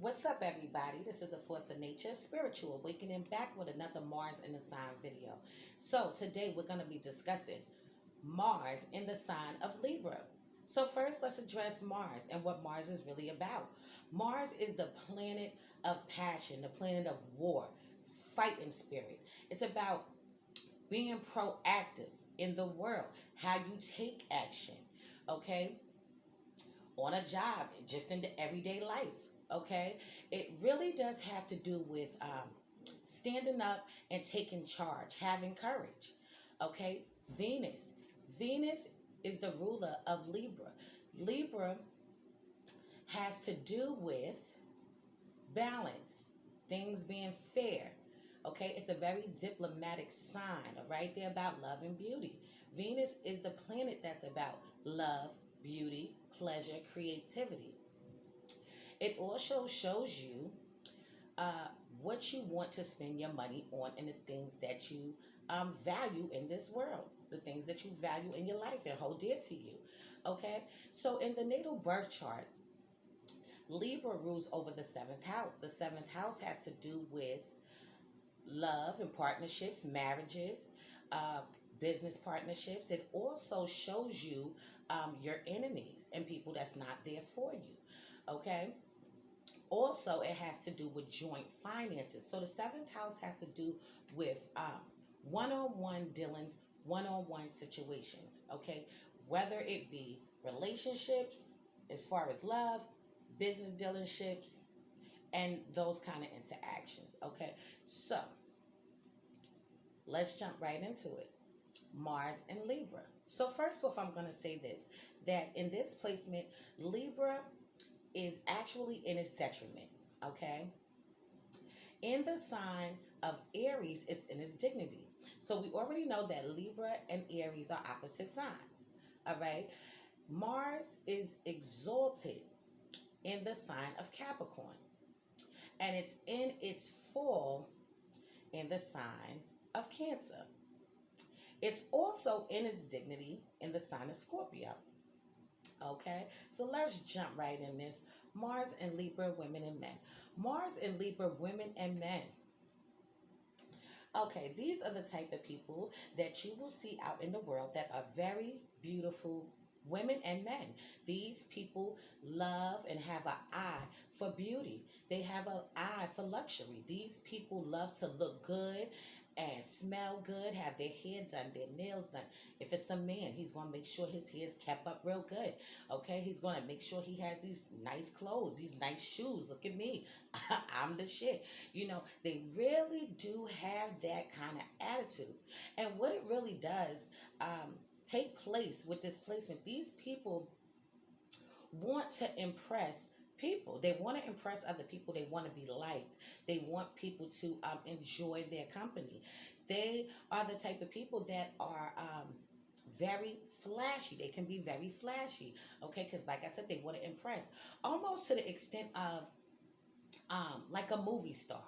What's up, everybody? This is a Force of Nature Spiritual Awakening, back with another Mars in the Sign video. So today we're going to be discussing Mars in the sign of Libra. So first, let's address Mars and what Mars is really about. Mars is the planet of passion, the planet of war, fighting spirit. It's about being proactive in the world, how you take action, okay, on a job, just in the everyday life. Okay, it really does have to do with standing up and taking charge, having courage. Okay, Venus. Venus is the ruler of Libra. Libra has to do with balance, things being fair. Okay, it's a very diplomatic sign, right there about love and beauty. Venus is the planet that's about love, beauty, pleasure, creativity. It also shows you what you want to spend your money on and the things that you value in this world, the things that you value in your life and hold dear to you. Okay, so in the natal birth chart, Libra rules over the seventh house. The seventh house has to do with love and partnerships, marriages, uh, business partnerships. It also shows you your enemies and people that's not there for you. Okay. Also, it has to do with joint finances. So the seventh house has to do with one-on-one dealings, one-on-one situations. Okay, whether it be relationships, as far as love, business dealerships, and those kind of interactions. Okay, so let's jump right into it. Mars and Libra. So first off, I'm going to say this, that in this placement, Libra is actually in its detriment, okay? In the sign of Aries, it's in its dignity. So we already know that Libra and Aries are opposite signs, all right? Mars is exalted in the sign of Capricorn, and it's in its fall in the sign of Cancer. It's also in its dignity in the sign of Scorpio. Okay, so let's jump right in this. Mars and Libra, women and men. Mars and Libra, women and men. Okay, these are the type of people that you will see out in the world that are very beautiful women and men. These people love and have an eye for beauty. They have an eye for luxury. These people love to look good and smell good, have their hair done, their nails done. If it's a man, he's going to make sure his hair's kept up real good. Okay, he's going to make sure he has these nice clothes, these nice shoes. Look at me. I'm the shit. You know, they really do have that kind of attitude. And what it really does take place with this placement, these people want to impress people. They want to impress other people. They want to be liked. They want people to enjoy their company. They are the type of people that are very flashy. They can be very flashy, okay? Because like I said, they want to impress, almost to the extent of like a movie star,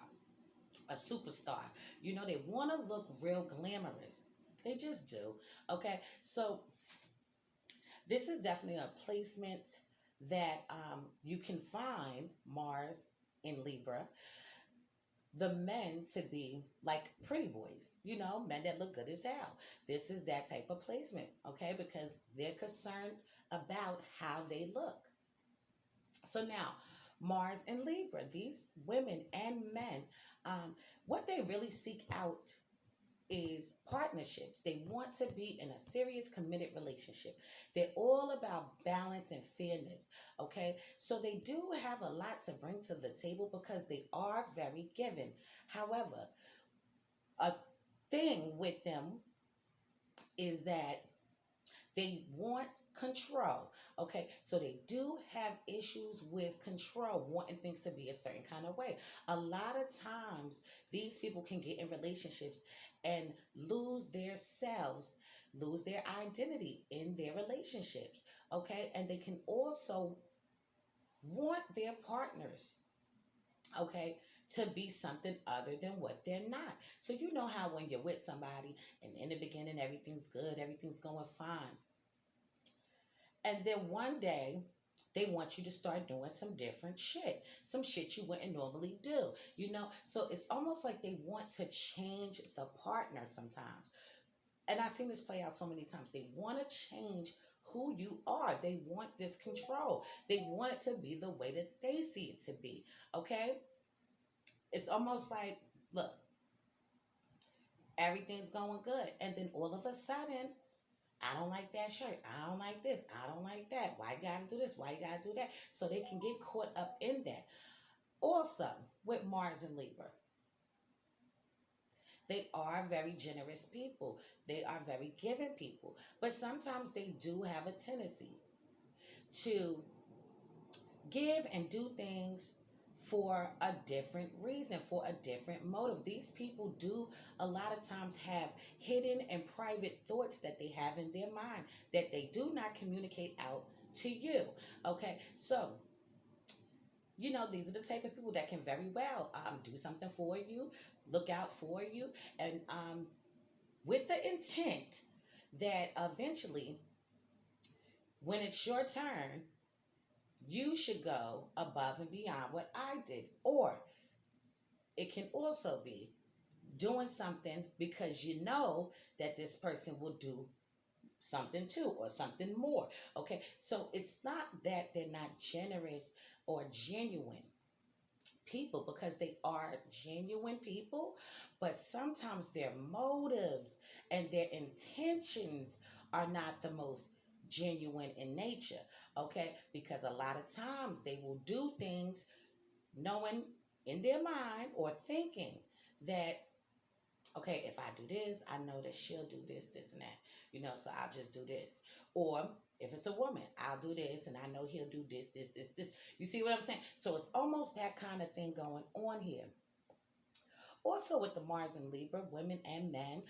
a superstar. You know, they want to look real glamorous. They just do, okay? So this is definitely a placement that you can find Mars in Libra, the men to be like pretty boys, you know, men that look good as hell. This is that type of placement, okay, because they're concerned about how they look. So now, Mars and Libra, these women and men, what they really seek out is partnerships. They want to be in a serious, committed relationship. They're all about balance and fairness. Okay, so they do have a lot to bring to the table because they are very giving. However, a thing with them is that they want control. Okay, so they do have issues with control, wanting things to be a certain kind of way. A lot of times, these people can get in relationships and lose their selves, lose their identity in their relationships. Okay, and they can also want their partners, okay, to be something other than what they're not. So you know how when you're with somebody and in the beginning everything's good, everything's going fine. And then one day They want you to start doing some different shit, some shit you wouldn't normally do, So it's almost like they want to change the partner sometimes. And I've seen this play out so many times. They want to change who you are. They want this control. They want it to be the way that they see it to be. Okay? It's almost like, look, everything's going good. And then all of a sudden, I don't like that shirt. I don't like this. I don't like that. Why you gotta do this? Why you gotta do that? So they can get caught up in that. Also, with Mars and Libra, they are very generous people. They are very giving people. But sometimes they do have a tendency to give and do things for a different reason, for a different motive. These people do a lot of times have hidden and private thoughts that they have in their mind that they do not communicate out to you. Okay, so these are the type of people that can very well do something for you, look out for you, and with the intent that eventually, when it's your turn, you should go above and beyond what I did. Or it can also be doing something because you know that this person will do something too or something more. Okay, so it's not that they're not generous or genuine people, because they are genuine people, but sometimes their motives and their intentions are not the most genuine in nature. Okay, because a lot of times they will do things knowing in their mind or thinking that, okay, if I do this, I know that she'll do this, this, and that, so I'll just do this. Or if it's a woman, I'll do this, and I know he'll do this, this, this, this. You see what I'm saying? So it's almost that kind of thing going on here. Also, with the Mars and Libra, women and men,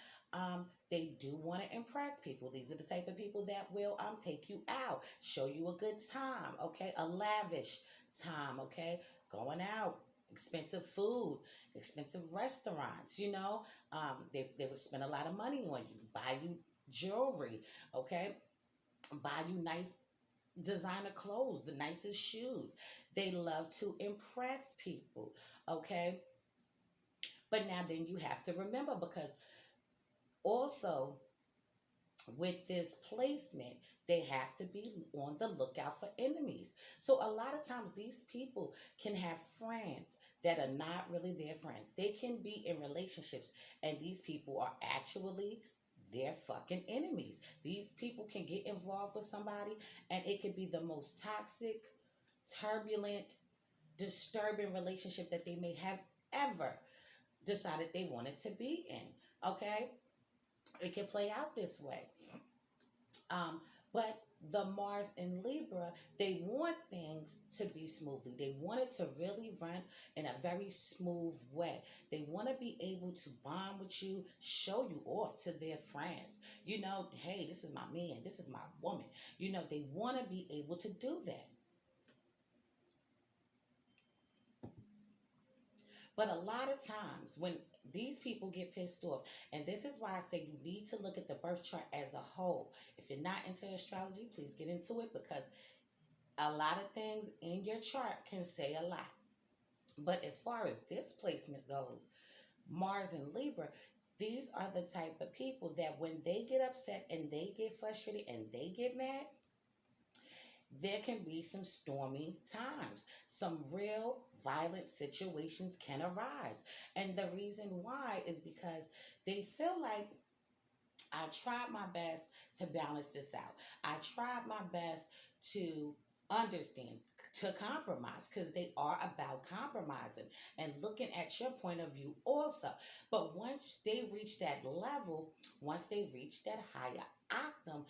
they do want to impress people. These are the type of people that will take you out, show you a good time, okay? A lavish time, okay? Going out, expensive food, expensive restaurants, they would spend a lot of money on you, buy you jewelry, okay? Buy you nice designer clothes, the nicest shoes. They love to impress people, okay? But now then you have to remember, because also with this placement, they have to be on the lookout for enemies. So a lot of times these people can have friends that are not really their friends. They can be in relationships and these people are actually their fucking enemies. These people can get involved with somebody and it could be the most toxic, turbulent, disturbing relationship that they may have ever decided they wanted to be in. Okay, it can play out this way. But the Mars in Libra, they want things to be smoothly. They want it to really run in a very smooth way. They want to be able to bond with you, show you off to their friends. Hey, this is my man, this is my woman. They want to be able to do that. But a lot of times when these people get pissed off, and this is why I say you need to look at the birth chart as a whole. If you're not into astrology, please get into it, because a lot of things in your chart can say a lot. But as far as this placement goes, Mars and Libra, these are the type of people that when they get upset and they get frustrated and they get mad, there can be some stormy times. Some real violent situations can arise. And the reason why is because they feel like, I tried my best to balance this out. I tried my best to understand, to compromise, because they are about compromising and looking at your point of view also. But once they reach that level, once they reach that higher octane,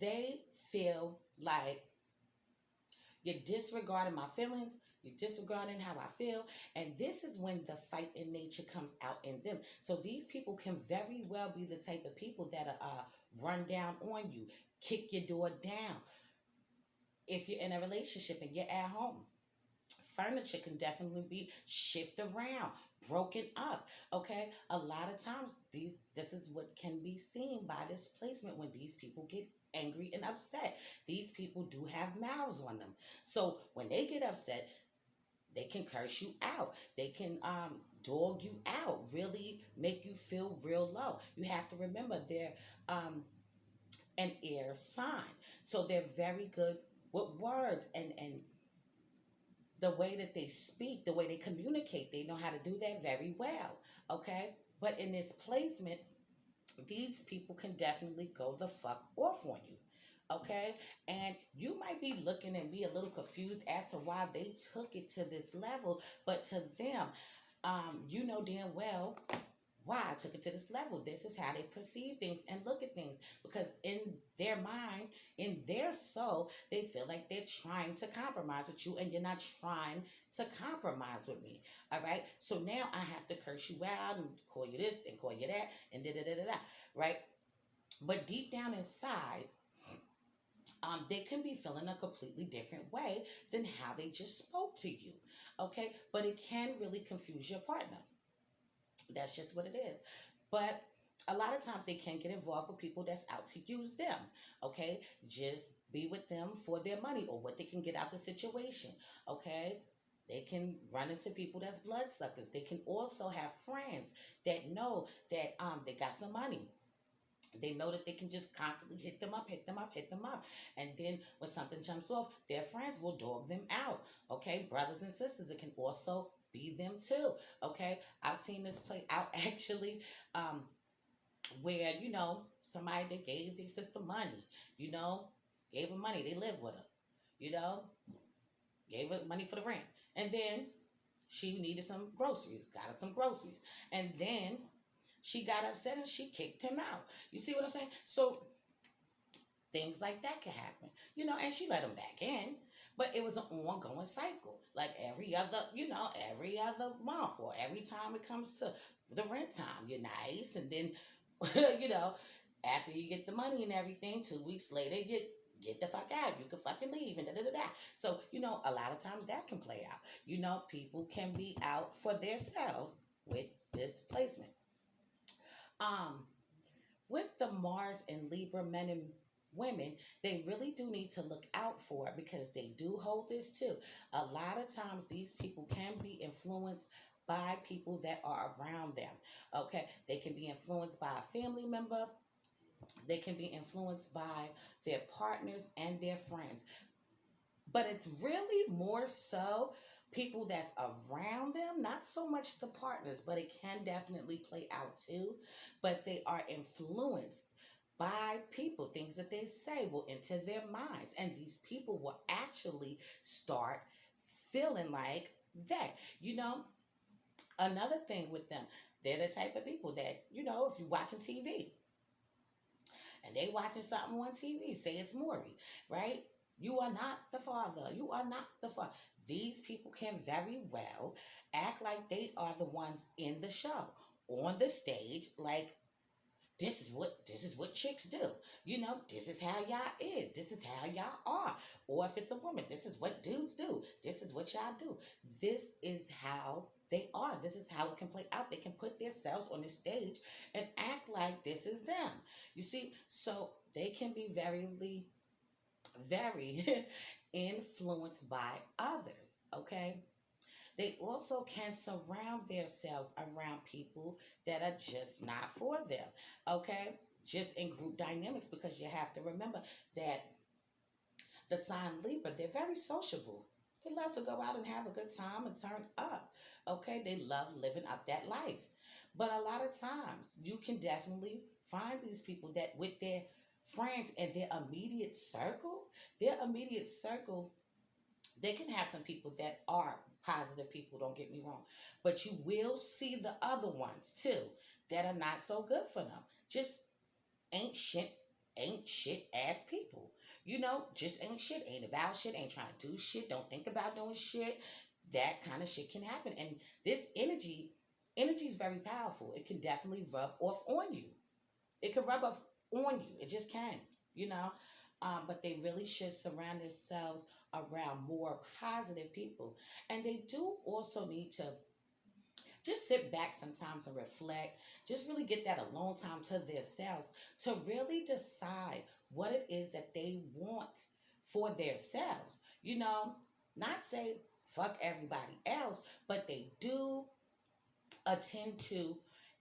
they feel like, you're disregarding my feelings. You're disregarding how I feel. And this is when the fight in nature comes out in them. So these people can very well be the type of people that run down on you, kick your door down. If you're in a relationship and you're at home, Furniture can definitely be shifted around, broken up. Okay, a lot of times this is what can be seen by this placement when these people get angry and upset. These people do have mouths on them, so when they get upset, they can curse you out. They can dog you out, really make you feel real low. You have to remember they're um, an air sign, so they're very good with words and the way that they speak, the way they communicate. They know how to do that very well. Okay, but in this placement, these people can definitely go the fuck off on you. Okay, and you might be looking and be a little confused as to why they took it to this level, but to them, you know damn well why I took it to this level. This is how they perceive things and look at things. Because in their mind, in their soul, they feel like they're trying to compromise with you and you're not trying to compromise with me. All right. So now I have to curse you out and call you this and call you that and da da da da da. Right. But deep down inside, they can be feeling a completely different way than how they just spoke to you. Okay. But it can really confuse your partner. That's just what it is. But a lot of times they can get involved with people that's out to use them. Okay? Just be with them for their money or what they can get out the situation. Okay? They can run into people that's bloodsuckers. They can also have friends that know that they got some money. They know that they can just constantly hit them up, hit them up, hit them up. And then when something jumps off, their friends will dog them out. Okay, brothers and sisters, it can also be them too. Okay, I've seen this play out actually, where, somebody that gave their sister money, you know, gave her money, they live with her, you know, gave her money for the rent. And then she needed some groceries, got her some groceries. And then she got upset and she kicked him out. You see what I'm saying? So things like that can happen, and she let him back in, but it was an ongoing cycle. Like every other month or every time it comes to the rent time, you're nice. And then, you know, after you get the money and everything, 2 weeks later, you get the fuck out. You can fucking leave and da da da da. So, a lot of times that can play out. People can be out for themselves with this placement. Um, with the Mars and Libra men and women, they really do need to look out for it because they do hold this too. A lot of times these people can be influenced by people that are around them. Okay, they can be influenced by a family member, they can be influenced by their partners and their friends. But it's really more so people that's around them, not so much the partners, but it can definitely play out too. But they are influenced by people. Things that they say will enter their minds, and these people will actually start feeling like that. Another thing with them, they're the type of people that, if you're watching TV and they watching something on TV, say it's Maury, right? You are not the father. You are not the father. These people can very well act like they are the ones in the show, on the stage, like this is what chicks do. This is how y'all is. This is how y'all are. Or if it's a woman, this is what dudes do. This is what y'all do. This is how they are. This is how it can play out. They can put themselves on the stage and act like this is them. You see, so they can be very influenced by others, okay? They also can surround themselves around people that are just not for them, okay? Just in group dynamics, because you have to remember that the sign Libra, they're very sociable. They love to go out and have a good time and turn up, okay? They love living up that life. But a lot of times, you can definitely find these people that with their friends and their immediate circle, they can have some people that are positive people, don't get me wrong. But you will see the other ones too that are not so good for them. Just ain't shit ass people. Just ain't shit, ain't about shit, ain't trying to do shit, don't think about doing shit. That kind of shit can happen. And this energy is very powerful. It can definitely rub off on you. It can rub off on you. It just can, But they really should surround themselves around more positive people. And they do also need to just sit back sometimes and reflect, just really get that alone time to themselves to really decide what it is that they want for themselves. You know, not say fuck everybody else, but they do attend to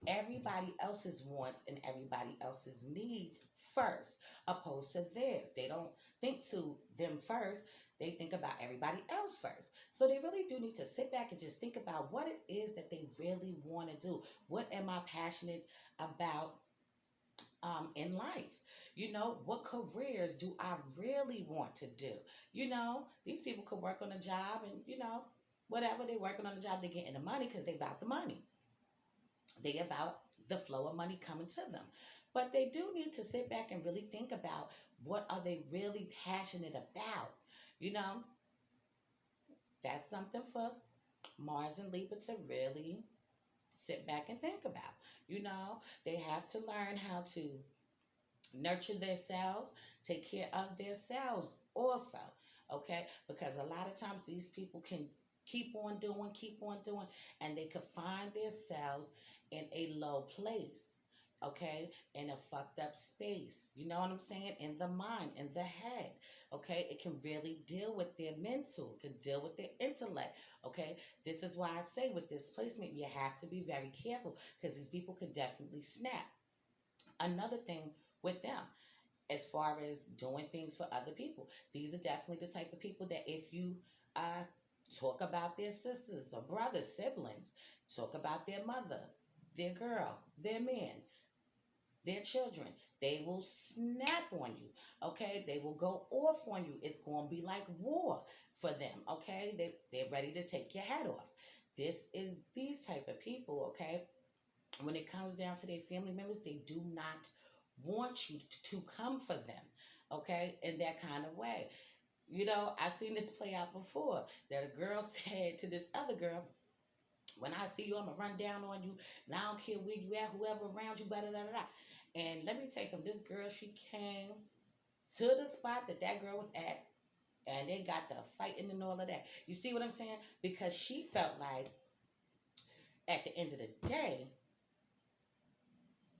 everybody else's wants and everybody else's needs first, opposed to theirs. They don't think to them first, they think about everybody else first. So they really do need to sit back and just think about what it is that they really want to do. What am I passionate about in life? You know, what careers do I really want to do? You know, these people could work on a job and, you know, whatever they're working on the job, they're getting the money because they about the money. They about the flow of money coming to them. But they do need to sit back and really think about what are they really passionate about. You know, that's something for Mars and Libra to really sit back and think about. You know, they have to learn how to nurture themselves, take care of themselves also. Okay, because a lot of times these people can keep on doing, and they could find themselves in a low place. Okay, in a fucked up space. You know what I'm saying? In the mind, in the head. Okay, it can really deal with their mental, can deal with their intellect. Okay, this is why I say with this placement, you have to be very careful because these people could definitely snap. Another thing with them, as far as doing things for other people, these are definitely the type of people that if you talk about their sisters or brothers, siblings, talk about their mother, their girl, their man, their children, they will snap on you. Okay, they will go off on you. It's going to be like war for them. Okay, they're ready to take your head off. This is these type of people. Okay, when it comes down to their family members, they do not want you to come for them, okay, in that kind of way. You know, I seen this play out before that a girl said to this other girl, when I see you, I'm gonna run down on you, and I don't care where you at, whoever around you, blah, blah, blah, blah. And let me tell you something, this girl, she came to the spot that that girl was at, and they got the fighting and all of that. You see what I'm saying? Because she felt like at the end of the day,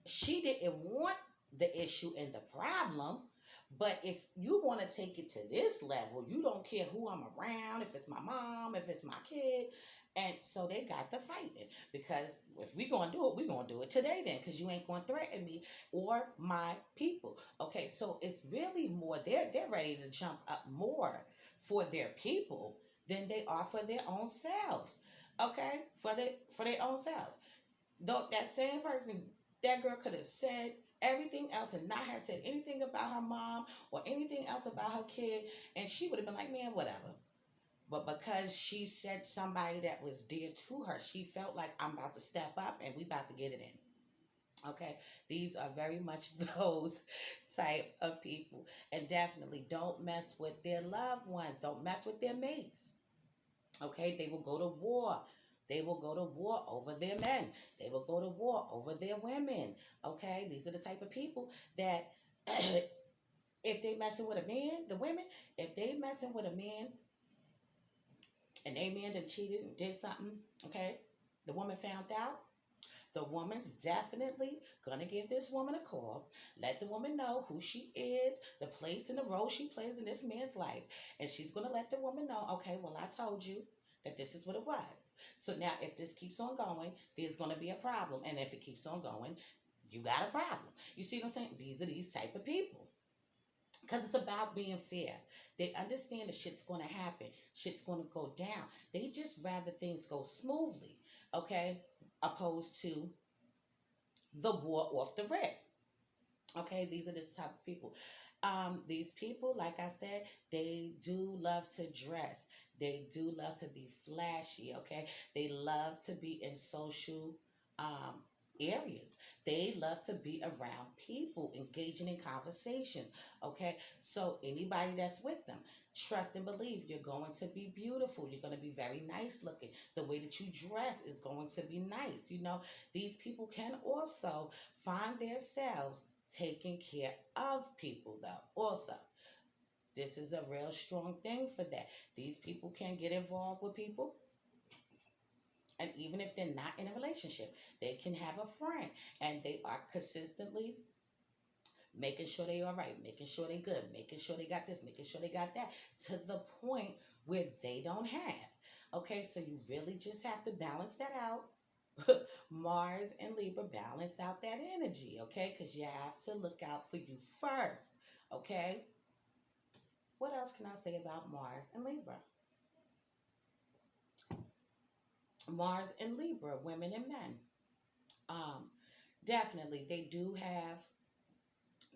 she didn't want the issue and the problem. But if you want to take it to this level, you don't care who I'm around, if it's my mom, if it's my kid. And so they got to fighting because if we going to do it, we going to do it today then because you ain't going to threaten me or my people. Okay, so it's really more, they're ready to jump up more for their people than they are for their own selves. Okay, for their own selves. Though that same person, that girl could have said everything else and not have said anything about her mom or anything else about her kid, and she would have been like, man, whatever. But because she said somebody that was dear to her, she felt like I'm about to step up and we about to get it in. Okay, these are very much those type of people, and definitely don't mess with their loved ones. Don't mess with their mates. Okay, they will go to war. They will go to war over their men. They will go to war over their women. Okay, these are the type of people that if they messing with a man, the women, if they messing with a man and they man done cheated and did something, okay, the woman found out, the woman's definitely gonna give this woman a call, let the woman know who she is, the place and the role she plays in this man's life, and she's gonna let the woman know, okay, well, I told you that this is what it was. So now if this keeps on going, there's gonna be a problem. And if it keeps on going, you got a problem. You see what I'm saying? These are these type of people. Because it's about being fair. They understand that shit's going to happen. Shit's going to go down. They just rather things go smoothly, okay? Opposed to the war off the rip. Okay, these are this type of people. These people, like I said, they do love to dress. They do love to be flashy, okay? They love to be in social areas. They love to be around people, engaging in conversations, okay? So anybody that's with them, trust and believe you're going to be beautiful. You're going to be very nice looking. The way that you dress is going to be nice. You know, these people can also find themselves taking care of people, though, also. This is a real strong thing for that. These people can get involved with people, and even if they're not in a relationship, they can have a friend, and they are consistently making sure they all right, making sure they good, making sure they got this, making sure they got that, to the point where they don't have. Okay, so you really just have to balance that out. Mars and Libra, balance out that energy, okay? Because you have to look out for you first, okay? What else can I say about Mars and Libra? Mars and Libra, women and men. Um, Definitely, they do have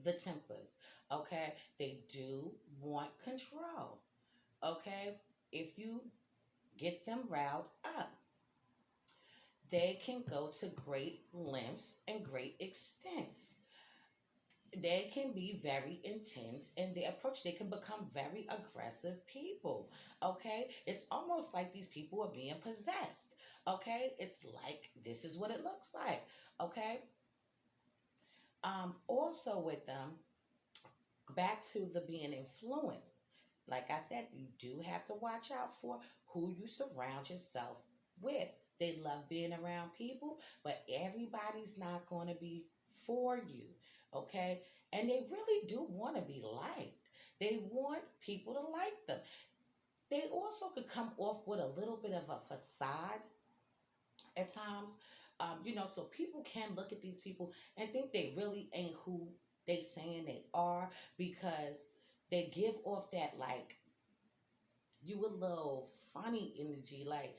the tempers, okay? They do want control, okay? If you get them riled up, they can go to great lengths and great extents. They can be very intense in their approach. They can become very aggressive people. Okay, it's almost like these people are being possessed. Okay, it's like this is what it looks like. Okay, also with them, back to the being influenced. Like I said, you do have to watch out for who you surround yourself with. They love being around people, but everybody's not going to be for you, okay? And they really do want to be liked. They want people to like them. They also could come off with a little bit of a facade at times. So people can look at these people and think they really ain't who they saying they are, because they give off that, like, you a little funny energy, like,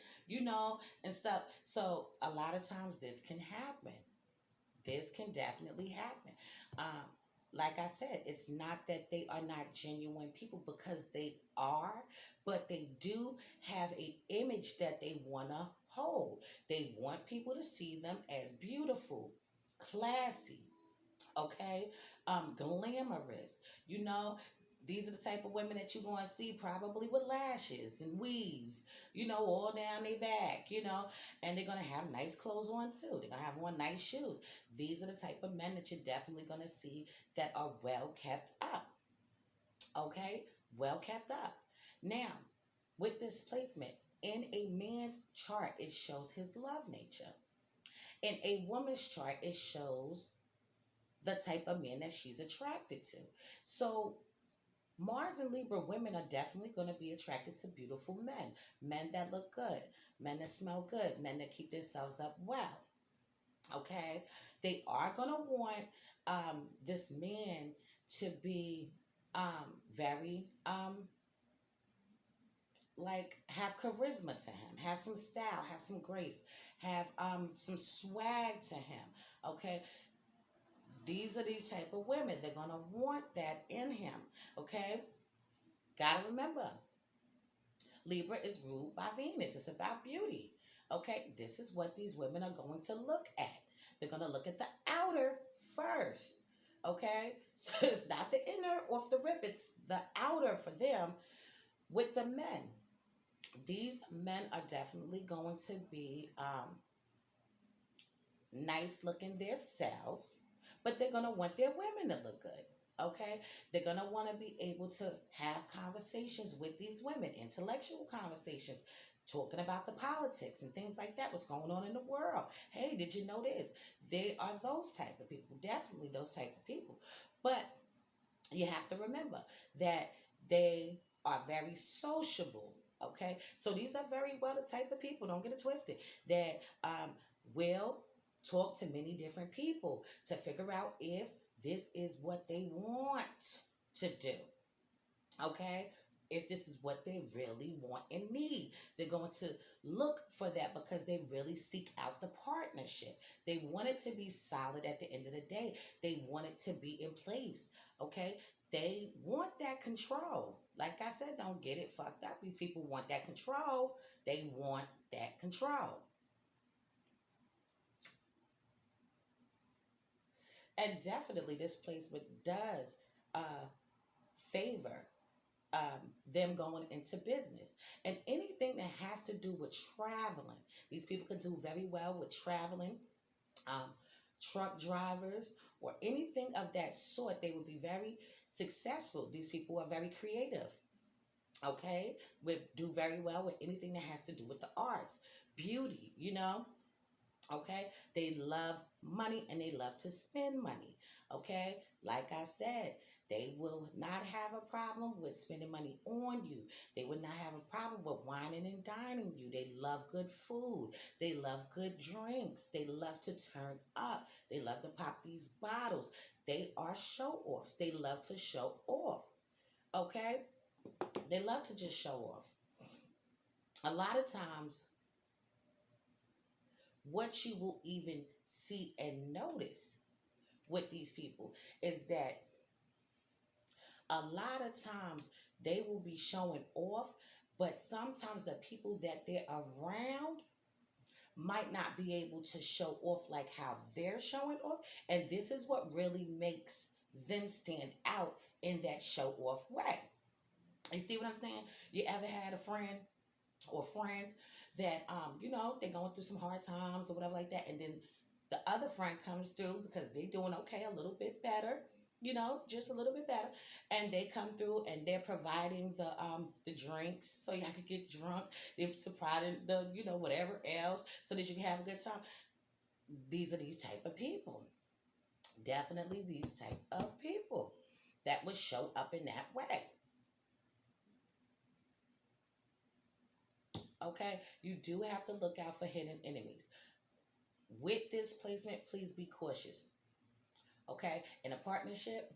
and stuff. So a lot of times this can happen. This can definitely happen. Um, like I said, it's not that they are not genuine people, because they are, but they do have a image that they want to hold. They want people to see them as beautiful, classy, okay, glamorous. You know, these are the type of women that you're going to see probably with lashes and weaves, all down their back, and they're going to have nice clothes on too. They're going to have on nice shoes. These are the type of men that you're definitely going to see that are well kept up, okay? Well kept up. Now, with this placement, in a man's chart, it shows his love nature. In a woman's chart, it shows the type of men that she's attracted to. So Mars and Libra women are definitely going to be attracted to beautiful men, men that look good, men that smell good, men that keep themselves up well. Okay, they are going to want this man to be very like have charisma to him, have some style, have some grace, have some swag to him. Okay, these are these type of women. They're going to want that in him. Okay, gotta remember, Libra is ruled by Venus. It's about beauty. Okay, this is what these women are going to look at. They're going to look at the outer first. Okay, so it's not the inner off the rip, it's the outer for them. With the men, these men are definitely going to be nice looking themselves, but they're going to want their women to look good. Okay, they're going to want to be able to have conversations with these women, intellectual conversations, talking about the politics and things like that, what's going on in the world. Hey, did you know this? They are those type of people, definitely those type of people. But you have to remember that they are very sociable. Okay, so these are very well the type of people, don't get it twisted, that will talk to many different people to figure out if this is what they want to do. Okay, if this is what they really want and need, they're going to look for that because they really seek out the partnership. They want it to be solid at the end of the day. They want it to be in place. Okay, they want that control. Like I said, don't get it fucked up. These people want that control. They want that control. And definitely, this placement does uh, favor them going into business and anything that has to do with traveling. These people can do very well with traveling, um, truck drivers, or anything of that sort. They would be very successful. These people are very creative. Okay, would do very well with anything that has to do with the arts, beauty. Okay, they love money and they love to spend money. Okay, like I said, they will not have a problem with spending money on you. They would not have a problem with whining and dining you. They love good food. They love good drinks. They love to turn up. They love to pop these bottles. They are show offs. They love to show off. Okay, they love to just show off. A lot of times, what you will even see and notice with these people is that a lot of times they will be showing off, but sometimes the people that they're around might not be able to show off like how they're showing off. And this is what really makes them stand out in that show off way. You see what I'm saying? You ever had a friend or friends that they're going through some hard times or whatever like that, and then the other friend comes through because they're doing okay, a little bit better, just a little bit better, and they come through and they're providing the drinks so y'all could get drunk. They're providing the whatever else so that you can have a good time. These are these type of people. Definitely these type of people that would show up in that way. Okay, you do have to look out for hidden enemies. With this placement, please be cautious. Okay, in a partnership,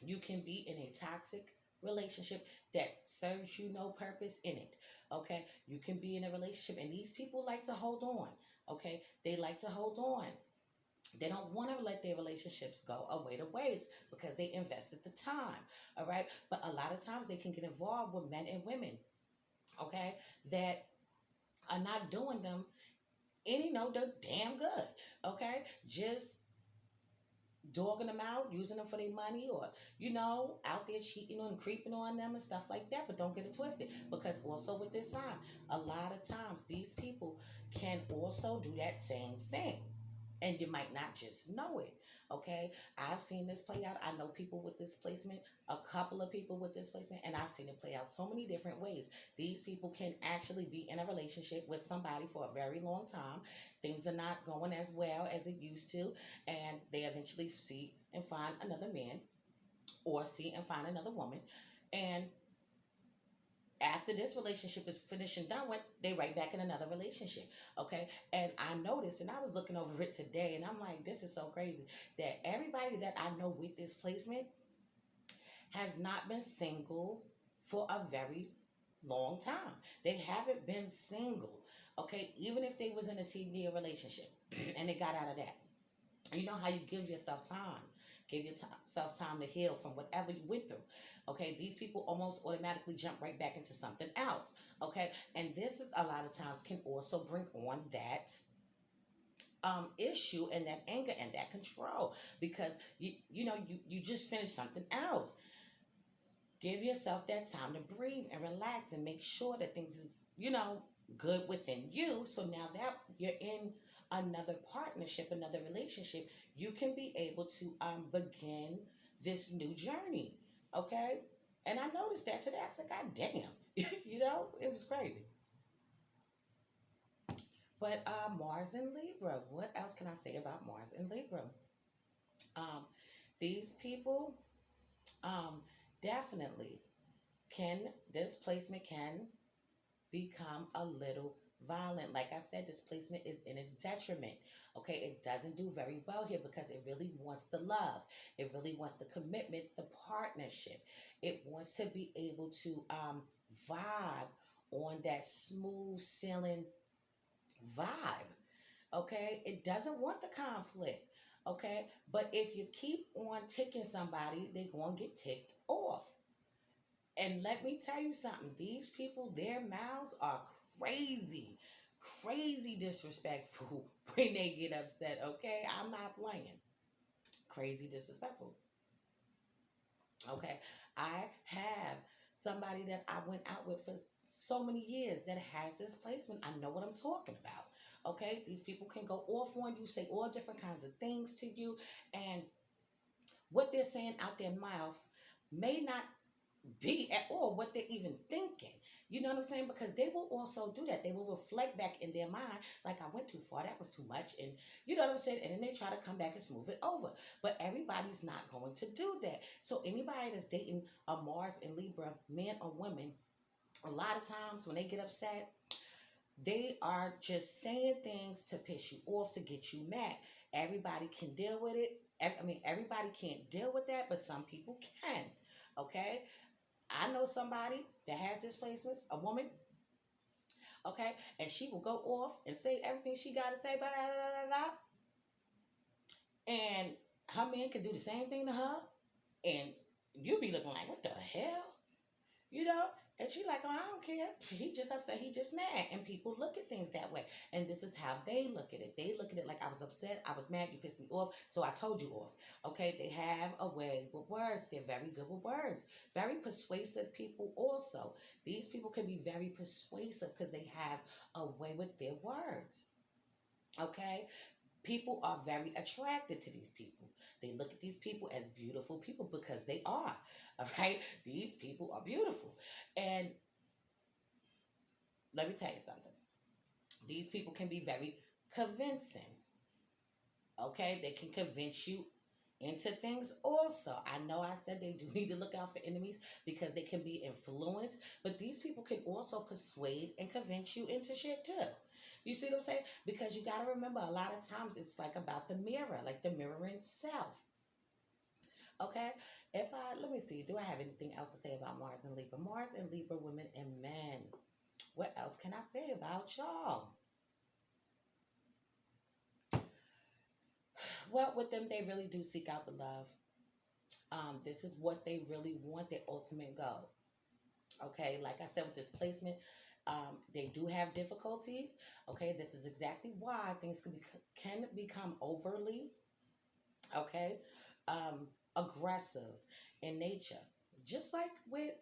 you can be in a toxic relationship that serves you no purpose in it. Okay, you can be in a relationship, and these people like to hold on. Okay, they like to hold on. They don't want to let their relationships go away to waste because they invested the time. All right, but a lot of times they can get involved with men and women. Okay, that are not doing them any the damn good. Okay, just dogging them out, using them for their money, or out there cheating on, creeping on them and stuff like that. But don't get it twisted, because also with this sign, a lot of times these people can also do that same thing, and you might not just know it. Okay, I've seen this play out. I know people with this placement, a couple of people with this placement, and I've seen it play out so many different ways. These people can actually be in a relationship with somebody for a very long time. Things are not going as well as it used to, and they eventually see and find another man, or see and find another woman, and after this relationship is finished and done with, they right back in another relationship. Okay, and I noticed, and I was looking over it today, and I'm like, this is so crazy that everybody that I know with this placement has not been single for a very long time. They haven't been single. Okay, even if they was in a 10-year relationship and they got out of that. You know how you give yourself time. Give yourself time to heal from whatever you went through. Okay, these people almost automatically jump right back into something else. Okay, and this is a lot of times can also bring on that issue and that anger and that control, because you just finished something else. Give yourself that time to breathe and relax and make sure that things is good within you. So now that you're in another partnership, another relationship, you can be able to begin this new journey. Okay, and I noticed that today. I said, God damn, it was crazy. But Mars and Libra, what else can I say about Mars and Libra? um, these people definitely can, this placement can become a little violent. Like I said, this placement is in its detriment. Okay, it doesn't do very well here because it really wants the love. It really wants the commitment, the partnership. It wants to be able to vibe on that smooth sailing vibe. Okay, it doesn't want the conflict. Okay, but if you keep on ticking somebody, they're going to get ticked off. And let me tell you something, these people, their mouths are crazy, crazy disrespectful when they get upset, okay? I'm not playing. Crazy disrespectful. Okay, I have somebody that I went out with for so many years that has this placement. I know what I'm talking about. Okay, these people can go off on you, say all different kinds of things to you, and what they're saying out their mouth may not be at all what they're even thinking. You know what I'm saying? Because they will also do that. They will reflect back in their mind, like, I went too far, that was too much. And you know what I'm saying? And then they try to come back and smooth it over. But everybody's not going to do that. So anybody that's dating a Mars and Libra, man or woman, a lot of times when they get upset, they are just saying things to piss you off, to get you mad. Everybody can deal with it. I mean, everybody can't deal with that, but some people can. Okay? I know somebody that has displacements, a woman, okay, and she will go off and say everything she got to say, blah, blah, blah, blah, and her man can do the same thing to her, and you be looking like, what the hell? You know? And she like, oh, I don't care. He just upset. He just mad. And people look at things that way. And this is how they look at it. They look at it like, I was upset. I was mad. You pissed me off. So I told you off. Okay? They have a way with words. They're very good with words. Very persuasive people also. These people can be very persuasive because they have a way with their words. Okay? People are very attracted to these people. They look at these people as beautiful people because they are. All right? These people are beautiful. And let me tell you something. These people can be very convincing. Okay? They can convince you into things also. I know I said they do need to look out for enemies because they can be influenced, but these people can also persuade and convince you into shit too. You see what I'm saying? Because you got to remember, a lot of times it's like about the mirror, like the mirroring self. Okay? Let me see, do I have anything else to say about Mars and Libra? Mars and Libra, women and men. What else can I say about y'all? Well, with them, they really do seek out the love. This is what they really want, their ultimate goal. Okay, like I said, with this placement, they do have difficulties. Okay, this is exactly why things can become overly, okay, aggressive in nature. Just like with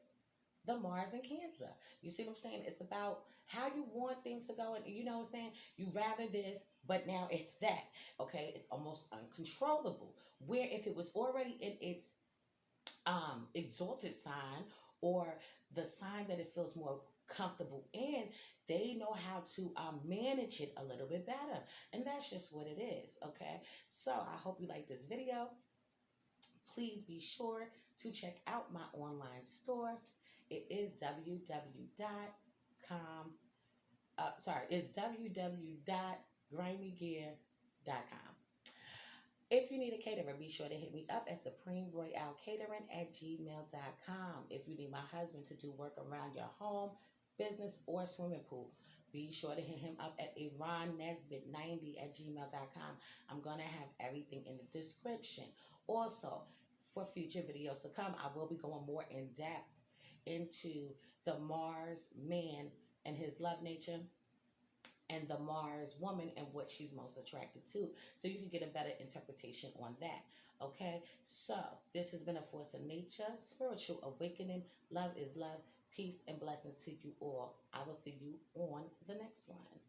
the Mars and Cancer. You see what I'm saying? It's about how you want things to go. And you know what I'm saying? You rather this, but now it's that. Okay? It's almost uncontrollable. Where if it was already in its exalted sign, or the sign that it feels more comfortable in, they know how to manage it a little bit better. And that's just what it is. Okay? So I hope you like this video. Please be sure to check out my online store. It is it's www.grimeygear.com. If you need a caterer, be sure to hit me up at supremeroyalcatering@gmail.com. If you need my husband to do work around your home, business, or swimming pool, be sure to hit him up at aronnesbit90@gmail.com. I'm going to have everything in the description. Also, for future videos to come, I will be going more in depth into the Mars man and his love nature, and the Mars woman and what she's most attracted to, so you can get a better interpretation on that. Okay, so this has been a Force of Nature spiritual awakening. Love is love. Peace and blessings to you all. I will see you on the next one.